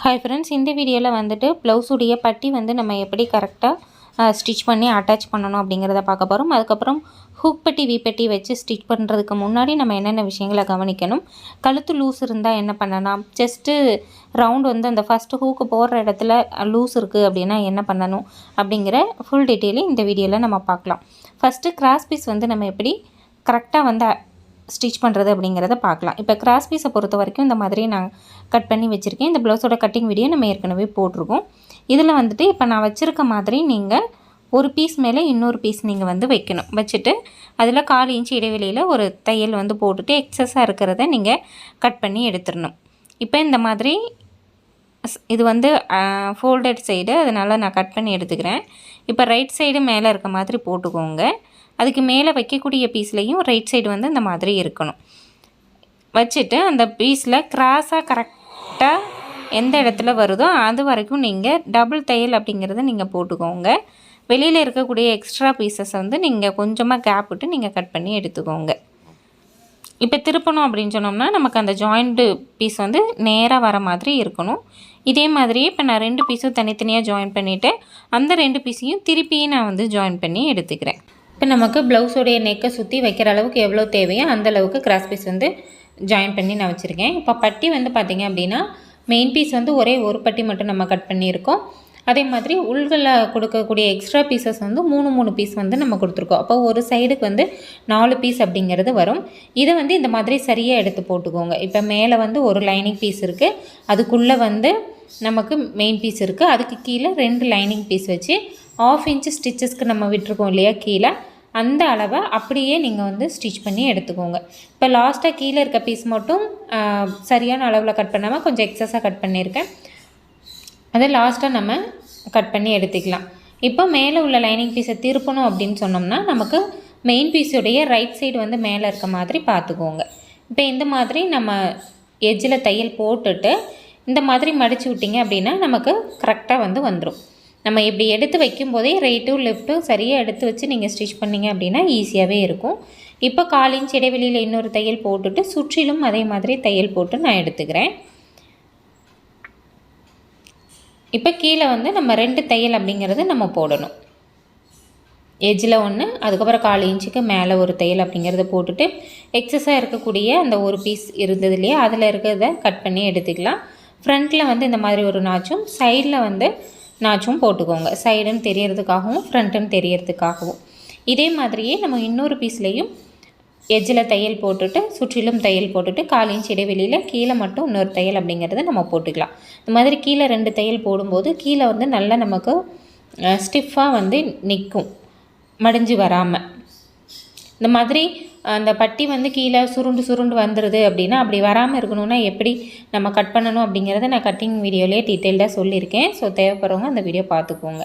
Hi friends, இந்த வீடியோவில் வந்துட்டு ப்ளவுஸுடைய பட்டி வந்து நம்ம எப்படி கரெக்டாக ஸ்டிச் பண்ணி அட்டாச் பண்ணணும் அப்படிங்கிறத பார்க்க போகிறோம். அதுக்கப்புறம் ஹூக் பட்டி வீப்பட்டி வச்சு ஸ்டிச் பண்ணுறதுக்கு முன்னாடி நம்ம என்னென்ன விஷயங்களை கவனிக்கணும், கழுத்து லூஸ் இருந்தால் என்ன பண்ணலாம், செஸ்ட்டு ரவுண்ட் வந்து அந்த ஃபஸ்ட்டு ஹூக்கு போடுற இடத்துல லூஸ் இருக்குது அப்படின்னா என்ன பண்ணணும் அப்படிங்கிற ஃபுல் டீட்டெயிலும் இந்த வீடியோவில் நம்ம பார்க்கலாம். ஃபஸ்ட்டு கிராஸ் பீஸ் வந்து நம்ம எப்படி கரெக்டாக வந்து ஸ்டிச் பண்ணுறது அப்படிங்கிறத பார்க்கலாம். இப்போ கிராஸ் பீஸை பொறுத்த வரைக்கும் இந்த மாதிரி நான் கட் பண்ணி வச்சுருக்கேன். இந்த ப்ளவுஸோட கட்டிங் வீடியோ நம்ம ஏற்கனவே போட்டிருக்கோம். இதில் வந்துட்டு இப்போ நான் வச்சுருக்க மாதிரி நீங்கள் ஒரு பீஸ் மேலே இன்னொரு பீஸ் நீங்கள் வந்து வைக்கணும். வச்சுட்டு அதில் 1/4 இன்ச் இடைவெளியில் ஒரு தையல் வந்து போட்டுட்டு எக்ஸஸாக இருக்கிறத நீங்கள் கட் பண்ணி எடுத்துடணும். இப்போ இந்த மாதிரி இது வந்து ஃபோல்டட் சைடு, அதனால் நான் கட் பண்ணி எடுத்துக்கிறேன். இப்போ ரைட் சைடு மேலே இருக்க மாதிரி போட்டுக்கோங்க. அதுக்கு மேலே வைக்கக்கூடிய பீஸ்லேயும் ரைட் சைடு வந்து இந்த மாதிரி இருக்கணும். வச்சுட்டு அந்த பீஸில் கிராஸாக கரெக்டாக எந்த இடத்துல வருதோ அது வரைக்கும் நீங்கள் டபுள் தையல் அப்படிங்கிறத நீங்கள் போட்டுக்கோங்க. வெளியில் இருக்கக்கூடிய எக்ஸ்ட்ரா பீசஸ் வந்து நீங்கள் கொஞ்சமாக கேப் விட்டு நீங்கள் கட் பண்ணி எடுத்துக்கோங்க. இப்போ திருப்பணும் அப்படின்னு சொன்னோம்னா நமக்கு அந்த ஜாயிண்ட்டு பீஸ் வந்து நேராக வர மாதிரி இருக்கணும். இதே மாதிரியே இப்போ நான் 2 பீஸும் தனித்தனியாக ஜாயின் பண்ணிவிட்டு அந்த 2 பீஸையும் திருப்பியும் நான் வந்து ஜாயின் பண்ணி எடுத்துக்கிறேன். இப்போ நமக்கு ப்ளவுஸோடைய நெக்கை சுற்றி வைக்கிற அளவுக்கு எவ்வளோ தேவையோ அந்தளவுக்கு கிராஸ் பீஸ் வந்து ஜாயின் பண்ணி நான் வச்சுருக்கேன். இப்போ பட்டி வந்து பார்த்திங்க அப்படின்னா மெயின் பீஸ் வந்து ஒரே ஒரு பட்டி மட்டும் நம்ம கட் பண்ணியிருக்கோம். அதே மாதிரி உள்களில் கொடுக்கக்கூடிய எக்ஸ்ட்ரா பீசஸ் வந்து 3 பீஸ் வந்து நம்ம கொடுத்துருக்கோம். அப்போ ஒரு சைடுக்கு வந்து 4 பீஸ் அப்படிங்கிறது வரும். இதை வந்து இந்த மாதிரி சரியாக எடுத்து போட்டுக்கோங்க. இப்போ மேலே வந்து ஒரு லைனிங் பீஸ் இருக்குது, அதுக்குள்ளே வந்து நமக்கு மெயின் பீஸ் இருக்குது, அதுக்கு கீழே 2 லைனிங் பீஸ் வச்சு 1/2 இன்ச் ஸ்டிச்சஸ்க்கு நம்ம விட்டுருக்கோம் இல்லையா கீழே, அந்த அளவை அப்படியே நீங்கள் வந்து ஸ்டிச் பண்ணி எடுத்துக்கோங்க. இப்போ லாஸ்ட்டாக கீழே இருக்க பீஸ் மட்டும் சரியான அளவில் கட் பண்ணாமல் கொஞ்சம் எக்ஸஸாக கட் பண்ணியிருக்கேன். அதை லாஸ்ட்டாக நம்ம கட் பண்ணி எடுத்துக்கலாம். இப்போ மேலே உள்ள லைனிங் பீஸை திருப்பணும் அப்படின்னு சொன்னோம்னா நமக்கு மெயின் பீஸுடைய ரைட் சைடு வந்து மேலே இருக்க மாதிரி பார்த்துக்கோங்க. இப்போ இந்த மாதிரி நம்ம எட்ஜில் தையல் போட்டுட்டு இந்த மாதிரி மடித்து விட்டிங்க அப்படின்னா நமக்கு கரெக்டாக வந்து வந்துடும். நம்ம இப்படி எடுத்து வைக்கும்போதே ரைட்டும் லெஃப்ட்டும் சரியாக எடுத்து வச்சு நீங்கள் ஸ்டிச் பண்ணிங்க அப்படின்னா ஈஸியாகவே இருக்கும். இப்போ 1/4 இன்ச் இடைவெளியில் இன்னொரு தையல் போட்டுட்டு சுற்றிலும் அதே மாதிரி தையல் போட்டு நான் எடுத்துக்கிறேன். இப்போ கீழே வந்து நம்ம 2 தையல் அப்படிங்கிறது நம்ம போடணும். எட்ஜில் 1, அதுக்கப்புறம் 1/4 இன்ச்சுக்கு மேலே ஒரு தையல் அப்படிங்கிறத போட்டுட்டு எக்ஸஸாக இருக்கக்கூடிய அந்த ஒரு பீஸ் இருந்தது இல்லையா, அதில் இருக்கிறத கட் பண்ணி எடுத்துக்கலாம். ஃப்ரண்ட்டில் வந்து இந்த மாதிரி ஒரு நாச்சும் சைடில் வந்து நாச்சும் போட்டுக்கோங்க. சைடுன்னு தெரியறதுக்காகவும் ஃப்ரண்ட்டுன்னு தெரியறதுக்காகவும். இதே மாதிரியே நம்ம இன்னொரு பீஸ்லேயும் எட்ஜில் தையல் போட்டுட்டு சுற்றிலும் தையல் போட்டுட்டு 1/4 இன்ச் இடைவெளியில் கீழே மட்டும் இன்னொரு தையல் அப்படிங்கிறத நம்ம போட்டுக்கலாம். இந்த மாதிரி கீழே 2 தையல் போடும்போது கீழே வந்து நல்லா நமக்கு ஸ்டிஃபாக வந்து நிற்கும், மடிஞ்சு வராமல். இந்த மாதிரி அந்த பட்டி வந்து கீழே சுருண்டு வந்துடுது அப்படின்னா அப்படி வராமல் இருக்கணும்னா எப்படி நம்ம கட் பண்ணணும் அப்படிங்கிறத நான் கட்டிங் வீடியோலேயே டீட்டெயில்டாக சொல்லியிருக்கேன். ஸோ தேவைப்படுறவங்க அந்த வீடியோ பார்த்துக்கோங்க.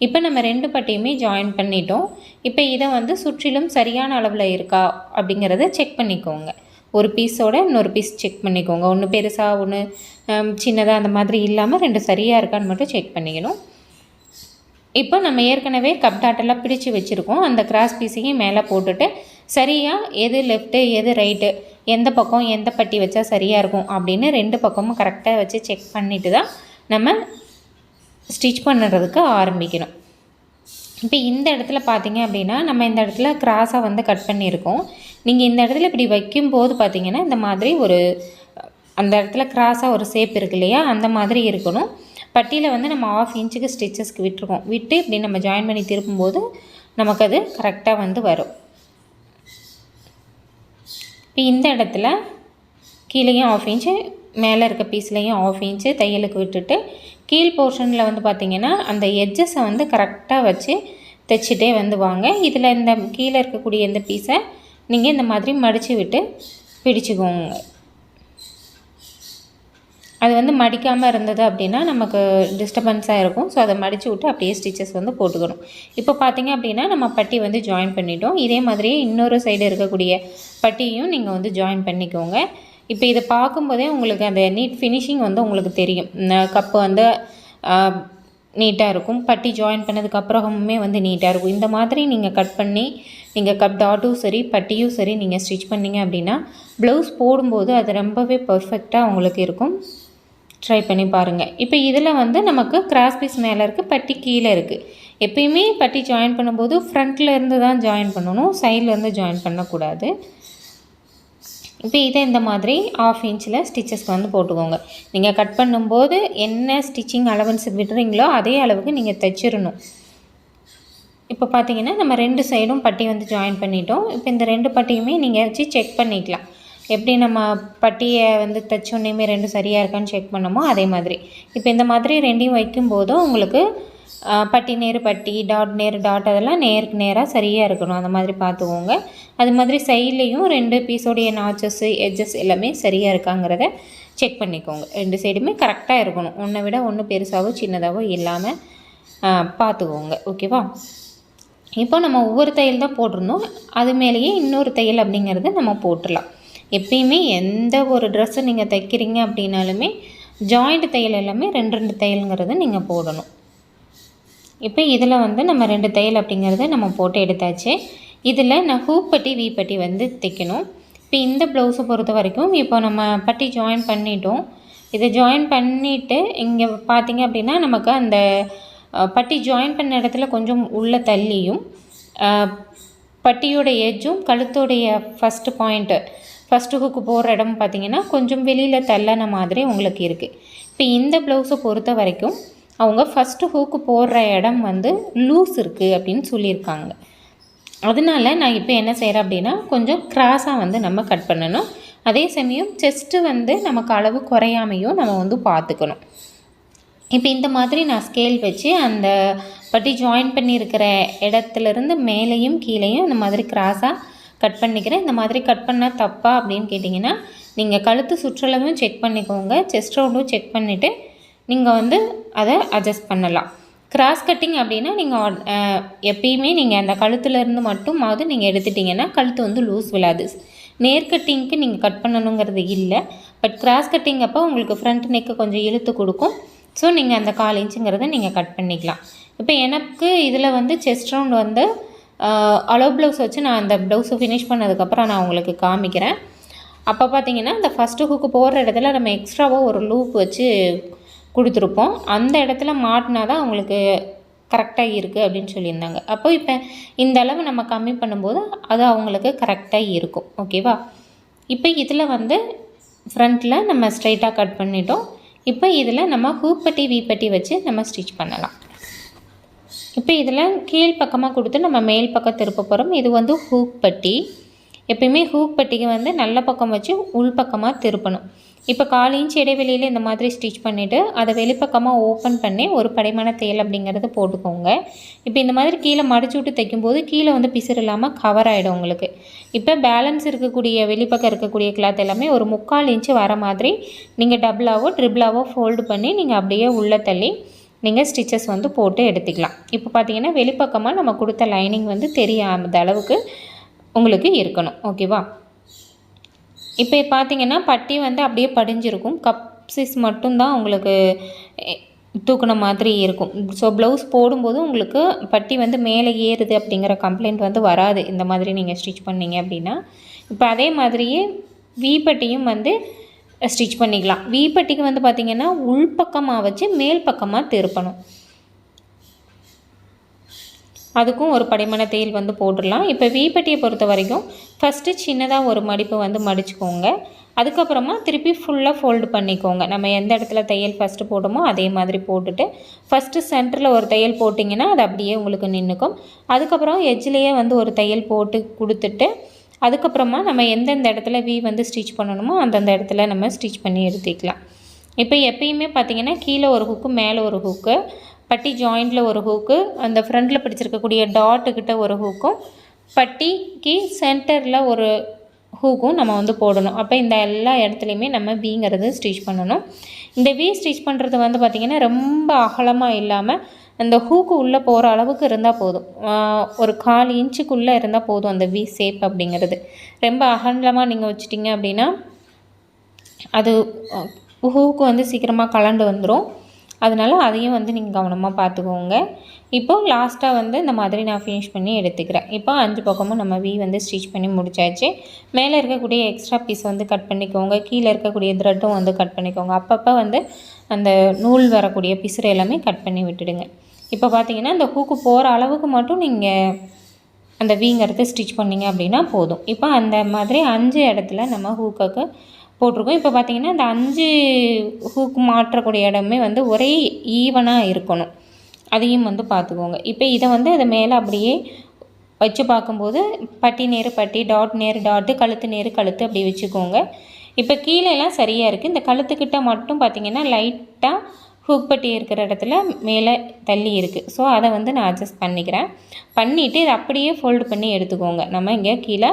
இப்போ நம்ம 2 பட்டியுமே ஜாயின் பண்ணிட்டோம். இப்போ இதை வந்து சுற்றிலும் சரியான அளவில் இருக்கா அப்படிங்கிறத செக் பண்ணிக்கோங்க. ஒரு பீஸோட இன்னொரு பீஸ் செக் பண்ணிக்கோங்க. ஒன்று பெருசாக ஒன்று சின்னதாக அந்த மாதிரி இல்லாமல் 2 சரியாக இருக்கான்னு மட்டும் செக் பண்ணிக்கணும். இப்போ நம்ம ஏற்கனவே கப் டாட்டெல்லாம் பிடிச்சி வச்சுருக்கோம். அந்த கிராஸ் பீஸையும் மேலே போட்டுட்டு சரியாக எது லெஃப்ட்டு எது ரைட்டு, எந்த பக்கம் எந்த பட்டி வச்சா சரியாக இருக்கும் அப்படின்னு 2 பக்கமும் கரெக்டாக வச்சு செக் பண்ணிவிட்டு தான் நம்ம ஸ்டிச் பண்ணுறதுக்கு ஆரம்பிக்கணும். இப்போ இந்த இடத்துல பார்த்திங்க அப்படின்னா நம்ம இந்த இடத்துல கிராஸாக வந்து கட் பண்ணியிருக்கோம். நீங்கள் இந்த இடத்துல இப்படி வைக்கும்போது பார்த்திங்கன்னா இந்த மாதிரி ஒரு அந்த இடத்துல கிராஸாக ஒரு ஷேப் இருக்கு இல்லையா, அந்த மாதிரி இருக்கணும். பட்டியில் வந்து நம்ம 1/2 இன்ச்சுக்கு ஸ்டிச்சஸ்க்கு விட்டுருக்கோம். விட்டு இப்படி நம்ம ஜாயின் பண்ணி திருப்பும்போது நமக்கு அது கரெக்டாக வந்து வரும். இப்போ இந்த இடத்துல கீழேயும் 1/2 இன்ச்சு மேலே இருக்க பீஸ்லேயும் 1/2 இன்ச்சு தையலுக்கு விட்டுட்டு கீழ் போர்ஷனில் வந்து பார்த்திங்கன்னா அந்த எட்ஜஸை வந்து கரெக்டாக வச்சு தைச்சிட்டே வந்து வாங்க. இதில் இந்த கீழே இருக்கக்கூடிய இந்த பீஸை நீங்கள் இந்த மாதிரி மடித்து விட்டு பிடிச்சிக்கோங்க. அது வந்து மடிக்காமல் இருந்தது அப்படின்னா நமக்கு டிஸ்டர்பன்ஸாக இருக்கும். ஸோ அதை மடித்து விட்டு அப்படியே ஸ்டிச்சஸ் வந்து போட்டுக்கணும். இப்போ பார்த்திங்க அப்படின்னா நம்ம பட்டி வந்து ஜாயின் பண்ணிட்டோம். இதே மாதிரியே இன்னொரு சைடு இருக்கக்கூடிய பட்டியும் நீங்கள் வந்து ஜாயின் பண்ணிக்கோங்க. இப்போ இதை பார்க்கும்போதே உங்களுக்கு அந்த நீட் ஃபினிஷிங் வந்து உங்களுக்கு தெரியும். கப்பு வந்து நீட்டாக இருக்கும், பட்டி ஜாயின் பண்ணதுக்கப்புறமே வந்து நீட்டாக இருக்கும். இந்த மாதிரி நீங்கள் கட் பண்ணி நீங்கள் கப் டாட்டும் சரி பட்டியும் சரி நீங்கள் ஸ்டிச் பண்ணிங்க அப்படின்னா ப்ளவுஸ் போடும்போது அது ரொம்பவே பர்ஃபெக்டாக உங்களுக்கு இருக்கும். ட்ரை பண்ணி பாருங்கள். இப்போ இதில் வந்து நமக்கு கிராஸ் பீஸ் மேலே இருக்குது, பட்டி கீழே இருக்குது. எப்பயுமே பட்டி ஜாயின் பண்ணும்போது ஃப்ரண்ட்டில் இருந்து தான் ஜாயின் பண்ணணும், சைட்லேருந்து ஜாயின் பண்ணக்கூடாது. இப்போ இதை இந்த மாதிரி 1/2 இன்ச்சில் ஸ்டிச்சஸ்க்கு வந்து போட்டுக்கோங்க. நீங்கள் கட் பண்ணும்போது என்ன ஸ்டிச்சிங் அலவன்ஸ் விடுறீங்களோ அதே அளவுக்கு நீங்கள் தைச்சிடணும். இப்போ பார்த்தீங்கன்னா நம்ம 2 சைடும் பட்டி வந்து ஜாயின் பண்ணிட்டோம். இப்போ இந்த 2 பட்டியுமே நீங்கள் வச்சு செக் பண்ணிக்கலாம். எப்படி நம்ம பட்டியை வந்து தைச்சோன்னே 2 சரியாக இருக்கான்னு செக் பண்ணமோ அதே மாதிரி. இப்போ இந்த மாதிரி 2யும் வைக்கும்போதும் உங்களுக்கு பட்டி நேர் பட்டி, டாட் நேர் டாட், அதெல்லாம் நேருக்கு நேராக சரியாக இருக்கணும். அந்த மாதிரி பார்த்துக்கோங்க. அது மாதிரி சைட்லேயும் 2 பீஸோடைய நாச்சஸ்ஸு எட்ஜஸ் எல்லாமே சரியாக இருக்காங்கிறத செக் பண்ணிக்கோங்க. 2 சைடுமே கரெக்டாக இருக்கணும். ஒன்றை விட ஒன்று பெருசாகவோ சின்னதாகவோ இல்லாமல் பார்த்துக்கோங்க. ஓகேவா? இப்போ நம்ம ஒவ்வொரு தையல் தான் போட்டிருந்தோம், அது மேலேயே இன்னொரு தையல் அப்படிங்கிறத நம்ம போட்டுடலாம். எப்பயுமே எந்த ஒரு ட்ரெஸ்ஸை நீங்கள் தைக்கிறீங்க அப்படின்னாலுமே ஜாயிண்ட் தையல் எல்லாமே 2 தையலுங்கிறத நீங்கள் போடணும். இப்போ இதில் வந்து நம்ம 2 தையல் அப்படிங்கிறத நம்ம போட்டு எடுத்தாச்சு. இதில் நான் ஹூக் பட்டி வி பட்டி வந்து தைக்கணும். இப்போ இந்த ப்ளவுஸை பொறுத்த வரைக்கும் இப்போ நம்ம பட்டி ஜாயின் பண்ணிட்டோம். இதை ஜாயின் பண்ணிவிட்டு இங்கே பார்த்திங்க அப்படின்னா நமக்கு அந்த பட்டி ஜாயின் பண்ண இடத்துல கொஞ்சம் உள்ளே தள்ளியும் பட்டியோட எட்ஜும் கழுத்தோடைய ஃபஸ்ட்டு ஹூக்கு போடுற இடம் பார்த்திங்கன்னா கொஞ்சம் வெளியில் தள்ளின மாதிரி உங்களுக்கு இருக்குது. இப்போ இந்த ப்ளவுஸை பொறுத்த வரைக்கும் அவங்க ஃபஸ்ட்டு ஹூக்கு போடுற இடம் வந்து லூஸ் இருக்குது அப்படின்னு சொல்லியிருக்காங்க. அதனால நான் இப்போ என்ன செய்கிறேன் அப்படின்னா கொஞ்சம் கிராஸாக வந்து நம்ம கட் பண்ணணும். அதே சமயம் செஸ்ட்டு வந்து நமக்கு அளவு குறையாமையும் நம்ம வந்து பார்த்துக்கணும். இப்போ இந்த மாதிரி நான் ஸ்கேல் வச்சு அந்த பட்டி ஜாயின் பண்ணியிருக்கிற இடத்துலேருந்து மேலேயும் கீழேயும் இந்த மாதிரி கிராஸாக கட் பண்ணிக்கிறேன். இந்த மாதிரி கட் பண்ணால் தப்பா அப்படின்னு கேட்டிங்கன்னா நீங்கள் கழுத்து சுற்றளவும் செக் பண்ணிக்கோங்க, செஸ்ட் ரவுண்டும் செக் பண்ணிவிட்டு நீங்கள் வந்து அதை அட்ஜஸ்ட் பண்ணலாம். கிராஸ் கட்டிங் அப்படின்னா நீங்கள் எப்பயுமே நீங்கள் அந்த கழுத்துலேருந்து மட்டுமாவது நீங்கள் எடுத்துட்டிங்கன்னா கழுத்து வந்து லூஸ் விழாது. நேர் கட்டிங்க்கு நீங்கள் கட் பண்ணணுங்கிறது இல்லை. பட் கிராஸ் கட்டிங் அப்போ உங்களுக்கு ஃப்ரண்ட் நெக்கு கொஞ்சம் இழுத்து கொடுக்கும். ஸோ நீங்கள் அந்த 1/4 இன்ச்சுங்கிறத நீங்கள் கட் பண்ணிக்கலாம். இப்போ எனக்கு இதில் வந்து செஸ்ட் ரவுண்ட் வந்து அலோ ப்ளவுஸ் வச்சு நான் அந்த ப்ளவுஸை ஃபினிஷ் பண்ணதுக்கப்புறம் நான் உங்களுக்கு காமிக்கிறேன். அப்போ பார்த்தீங்கன்னா இந்த ஃபஸ்ட்டு ஹூக்கு போடுற இடத்துல நம்ம எக்ஸ்ட்ராவாக ஒரு லூப் வச்சு கொடுத்துருப்போம். அந்த இடத்துல மாட்டினா தான் அவங்களுக்கு கரெக்டாக இருக்குது அப்படின்னு சொல்லியிருந்தாங்க. அப்போ இப்போ இந்த அளவு நம்ம கம்மி பண்ணும்போது அது அவங்களுக்கு கரெக்டாக இருக்கும். ஓகேவா? இப்போ இதில் வந்து ஃப்ரண்ட்டில் நம்ம ஸ்ட்ரைட்டாக கட் பண்ணிட்டோம். இப்போ இதில் நம்ம ஹூக் பட்டி வி பட்டி வச்சு நம்ம ஸ்டிச் பண்ணலாம். இப்போ இதில் கீழ் பக்கமாக கொடுத்து நம்ம மேல் பக்கம் திருப்ப போகிறோம். இது வந்து ஹூக் பட்டி. எப்பயுமே ஹூக் பட்டிக்கு வந்து நல்ல பக்கம் வச்சு உள் பக்கமாக திருப்பணும். இப்போ 1/4 இன்ச் இடைவெளியில் இந்த மாதிரி ஸ்டிச் பண்ணிவிட்டு அதை வெளிப்பக்கமாக ஓப்பன் பண்ணி ஒரு படைமான தையல் அப்படிங்கிறத போட்டுக்கோங்க. இப்போ இந்த மாதிரி கீழே மடிச்சு விட்டு தைக்கும்போது கீழே வந்து பிசுறு இல்லாமல் கவர் ஆகிடும் உங்களுக்கு. இப்போ பேலன்ஸ் இருக்கக்கூடிய வெளிப்பக்கம் இருக்கக்கூடிய கிளாத் எல்லாமே ஒரு 3/4 இன்ச்சு வர மாதிரி நீங்கள் டபுளாவோ ட்ரிபிளாவோ ஃபோல்டு பண்ணி நீங்கள் அப்படியே உள்ளே தள்ளி நீங்கள் ஸ்டிச்சஸ் வந்து போட்டு எடுத்துக்கலாம். இப்போ பார்த்தீங்கன்னா வெளிப்பக்கமாக நம்ம கொடுத்த லைனிங் வந்து தெரியாத அளவுக்கு உங்களுக்கு இருக்கணும். ஓகேவா? இப்போ பார்த்தீங்கன்னா பட்டி வந்து அப்படியே படிஞ்சிருக்கும், கப் சைஸ் மட்டும்தான் உங்களுக்கு தூக்குன மாதிரி இருக்கும். ஸோ ப்ளவுஸ் போடும்போது உங்களுக்கு பட்டி வந்து மேலே ஏறுது அப்படிங்கிற கம்ப்ளைண்ட் வந்து வராது இந்த மாதிரி நீங்கள் ஸ்டிச் பண்ணிங்க அப்படின்னா. இப்போ அதே மாதிரியே வி பட்டியும் வந்து ஸ்டிச் பண்ணிக்கலாம். வி பட்டிக்கு வந்து பார்த்திங்கன்னா உள்பக்கமாக வச்சு மேல் பக்கமாக திருப்பணும். அதுக்கும் ஒரு படிமான தையல் வந்து போட்டுடலாம். இப்போ வி பட்டியை பொறுத்த வரைக்கும் ஃபஸ்ட்டு சின்னதாக ஒரு மடிப்பு வந்து மடிச்சுக்கோங்க. அதுக்கப்புறமா திருப்பி ஃபுல்லாக ஃபோல்டு பண்ணிக்கோங்க. நம்ம எந்த இடத்துல தையல் ஃபஸ்ட்டு போட்டோமோ அதே மாதிரி போட்டுட்டு ஃபஸ்ட்டு சென்டரில் ஒரு தையல் போட்டிங்கன்னா அது அப்படியே உங்களுக்கு நின்றுக்கும். அதுக்கப்புறம் எட்ஜ்லேயே வந்து ஒரு தையல் போட்டு கொடுத்துட்டு அதுக்கப்புறமா நம்ம எந்தெந்த இடத்துல வி வந்து ஸ்டிச் பண்ணணுமோ அந்தந்த இடத்துல நம்ம ஸ்டிச் பண்ணி எடுத்துக்கலாம். இப்போ எப்பயுமே பார்த்திங்கன்னா கீழே ஒரு ஹூக்கு, மேலே ஒரு ஹூக்கு, பட்டி ஜாயிண்டில் ஒரு ஹூக்கு, அந்த ஃப்ரண்ட்டில் பிடிச்சிருக்கக்கூடிய டாட்டுக்கிட்ட ஒரு ஹூக்கும், பட்டிக்கு சென்டரில் ஒரு ஹூக்கும் நம்ம வந்து போடணும். அப்போ இந்த எல்லா இடத்துலையுமே நம்ம விங்கிறது ஸ்டிச் பண்ணணும். இந்த வி ஸ்டிச் பண்ணுறது வந்து பார்த்திங்கன்னா ரொம்ப அகலமாக இல்லாமல் அந்த ஹூக்கு உள்ளே போகிற அளவுக்கு இருந்தால் போதும். ஒரு 1/4 இன்ச்சுக்குள்ளே இருந்தால் போதும் அந்த வி ஷேப் அப்படிங்கிறது. ரொம்ப அகலமாக நீங்கள் வச்சிட்டிங்க அப்படின்னா அது ஹூக்கு வந்து சீக்கிரமாக கலண்டு வந்துடும். அதனால் அதையும் வந்து நீங்கள் கவனமாக பார்த்துக்கோங்க. இப்போது லாஸ்ட்டாக வந்து இந்த மாதிரி நான் ஃபினிஷ் பண்ணி எடுத்துக்கிறேன். இப்போ 5 பக்கமும் நம்ம வி வந்து ஸ்டிச் பண்ணி முடிச்சாச்சு. மேலே இருக்கக்கூடிய எக்ஸ்ட்ரா பீஸ் வந்து கட் பண்ணிக்கோங்க. கீழே இருக்கக்கூடிய த்ரெட்டும் வந்து கட் பண்ணிக்கோங்க. அப்பப்போ வந்து அந்த நூல் வரக்கூடிய பிசுறு எல்லாமே கட் பண்ணி விட்டுடுங்க. இப்போ பார்த்தீங்கன்னா இந்த ஹூக்கு போகிற அளவுக்கு மட்டும் நீங்கள் அந்த வீங்கிறது ஸ்டிச் பண்ணிங்க அப்படின்னா போதும். இப்போ அந்த மாதிரி 5 இடத்துல நம்ம ஹூக்குக்கு போட்டிருக்கோம். இப்போ பார்த்திங்கன்னா இந்த 5 ஹூக் மாற்றக்கூடிய இடமே வந்து ஒரே ஈவனாக இருக்கணும். அதையும் வந்து பார்த்துக்கோங்க. இப்போ இதை வந்து அது மேலே அப்படியே வச்சு பார்க்கும்போது பட்டி நேர் பட்டி, டாட் நேர் டாட்டு, கழுத்து நேர் கழுத்து அப்படி வச்சுக்கோங்க. இப்போ கீழேலாம் சரியாக இருக்குது. இந்த கழுத்துக்கிட்ட மட்டும் பார்த்திங்கன்னா லைட்டாக ஹூக் பட்டி இருக்கிற இடத்துல மேலே தள்ளி இருக்குது. ஸோ அதை வந்து நான் அட்ஜஸ்ட் பண்ணிக்கிறேன். பண்ணிவிட்டு இதை அப்படியே ஃபோல்டு பண்ணி எடுத்துக்கோங்க. நம்ம இங்கே கீழே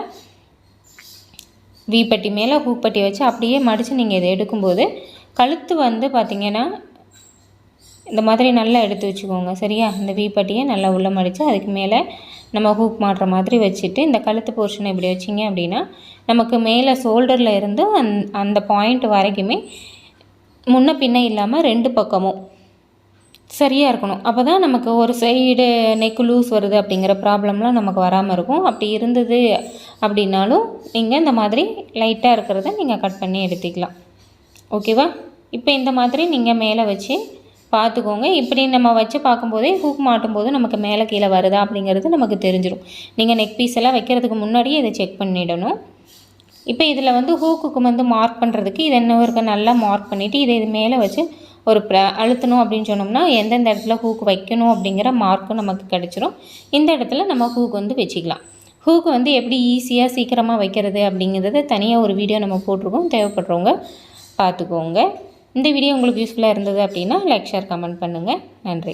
வீப்பட்டி மேலே ஹூக் பட்டி வச்சு அப்படியே மடித்து நீங்கள் இதை எடுக்கும்போது கழுத்து வந்து பார்த்திங்கன்னா இந்த மாதிரி நல்லா எடுத்து வச்சுக்கோங்க. சரியா? இந்த வீப்பட்டியை நல்லா உள்ளே மடித்து அதுக்கு மேலே நம்ம ஹூக் மாட்டுற மாதிரி வச்சுட்டு இந்த கழுத்து போர்ஷனை இப்படி வச்சிங்க அப்படின்னா நமக்கு மேலே ஷோல்டரில் இருந்து அந்த பாயிண்ட் வரைக்குமே முன்ன பின்ன இல்லாமல் 2 பக்கமும் சரியாக இருக்கணும். அப்போ தான் நமக்கு ஒரு சைடு நெக்கு லூஸ் வருது அப்படிங்கிற ப்ராப்ளம்லாம் நமக்கு வராமல் இருக்கும். அப்படி இருந்தது அப்படின்னாலும் நீங்கள் இந்த மாதிரி லைட்டாக இருக்கிறத நீங்கள் கட் பண்ணி எடுத்துக்கலாம். ஓகேவா? இப்போ இந்த மாதிரி நீங்கள் மேலே வச்சு பார்த்துக்கோங்க. இப்படி நம்ம வச்சு பார்க்கும்போதே ஹூக் மாட்டும்போது நமக்கு மேலே கீழே வருதா அப்படிங்கிறது நமக்கு தெரிஞ்சிடும். நீங்கள் நெக் பீஸ் எல்லாம் வைக்கிறதுக்கு முன்னாடியே இதை செக் பண்ணிடணும். இப்போ இதில் வந்து ஹூக்குக்கு வந்து மார்க் பண்ணுறதுக்கு இதை இன்னும் இருக்க நல்லா மார்க் பண்ணிவிட்டு இதை இது மேலே வச்சு ஒரு அழுத்தணும் அப்படின்னு சொன்னோம்னா எந்தெந்த இடத்துல ஹூக் வைக்கணும் அப்படிங்கிற மார்க்கும் நமக்கு கிடச்சிரும். இந்த இடத்துல நம்ம ஹூக் வந்து வச்சுக்கலாம். ஹூக்கு வந்து எப்படி ஈஸியாக சீக்கிரமாக வைக்கிறது அப்படிங்கிறது தனியாக ஒரு வீடியோ நம்ம போட்டிருக்கோம். தேவைப்படுறவங்க பார்த்துக்கோங்க. இந்த வீடியோ உங்களுக்கு யூஸ்ஃபுல்லாக இருந்தது அப்படின்னா லைக், ஷேர், கமெண்ட் பண்ணுங்கள். நன்றி.